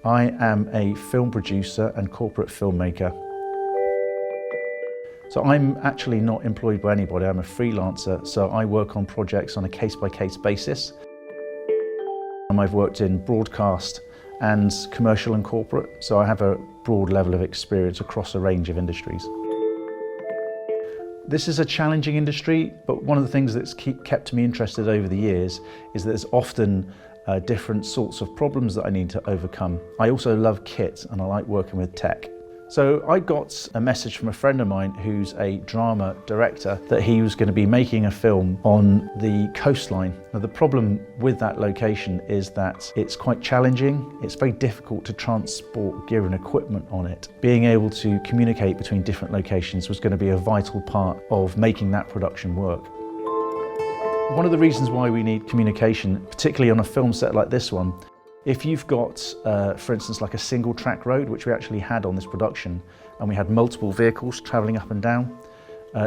I am a film producer and corporate filmmaker. So I'm actually not employed by anybody, I'm a freelancer, so I work on projects on a case-by-case basis. I've worked in broadcast and commercial and corporate, so I have a broad level of experience across a range of industries. This is a challenging industry, but one of the things that's kept me interested over the years is that there's often different sorts of problems that I need to overcome. I also love kit and I like working with tech. So I got a message from a friend of mine who's a drama director that he was going to be making a film on the coastline. Now the problem with that location is that it's quite challenging. It's very difficult to transport gear and equipment on it. Being able to communicate between different locations was going to be a vital part of making that production work. One of the reasons why we need communication, particularly on a film set like this one, if you've got, for instance, like a single track road, which we actually had on this production, and we had multiple vehicles travelling up and down,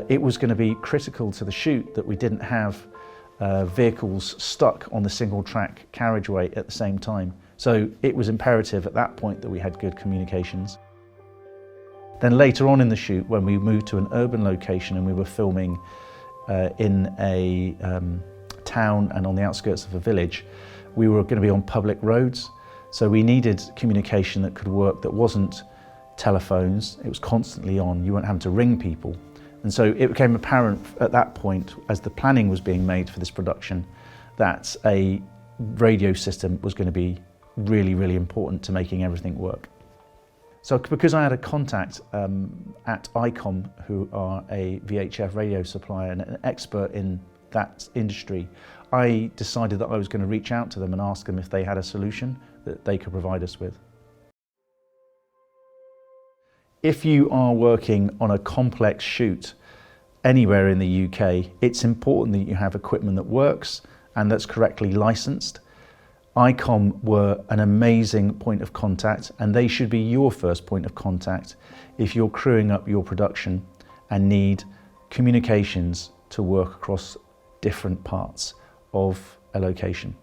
it was going to be critical to the shoot that we didn't have vehicles stuck on the single track carriageway at the same time. So it was imperative at that point that we had good communications. Then later on in the shoot, when we moved to an urban location and we were filming in a town and on the outskirts of a village, we were going to be on public roads, so we needed communication that could work that wasn't telephones, it was constantly on, you weren't having to ring people. And so it became apparent at that point, as the planning was being made for this production, that a radio system was going to be really, really important to making everything work. So because I had a contact at Icom, who are a VHF radio supplier and an expert in that industry, I decided that I was going to reach out to them and ask them if they had a solution that they could provide us with. If you are working on a complex shoot anywhere in the UK, it's important that you have equipment that works and that's correctly licensed. Icom were an amazing point of contact, and they should be your first point of contact if you're crewing up your production and need communications to work across different parts of a location.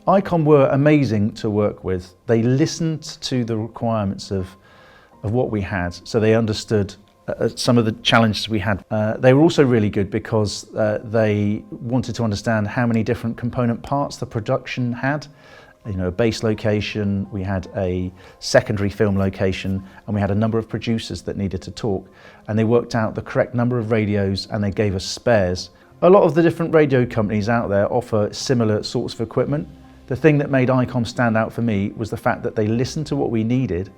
Icom were amazing to work with. They listened to the requirements of what we had, so they understood some of the challenges we had. They were also really good because they wanted to understand how many different component parts the production had. You know, a base location, we had a secondary film location, and we had a number of producers that needed to talk, and they worked out the correct number of radios and they gave us spares. A lot of the different radio companies out there offer similar sorts of equipment. The thing that made Icom stand out for me was the fact that they listened to what we needed,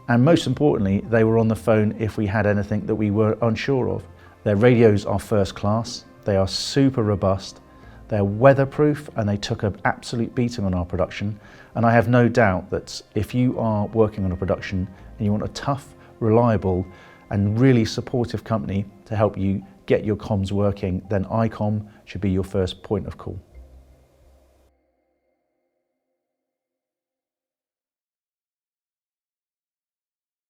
and most importantly, they were on the phone if we had anything that we were unsure of. Their radios are first class, they are super robust, they're weatherproof, and they took an absolute beating on our production. And I have no doubt that if you are working on a production and you want a tough, reliable, and really supportive company to help you get your comms working, then Icom should be your first point of call.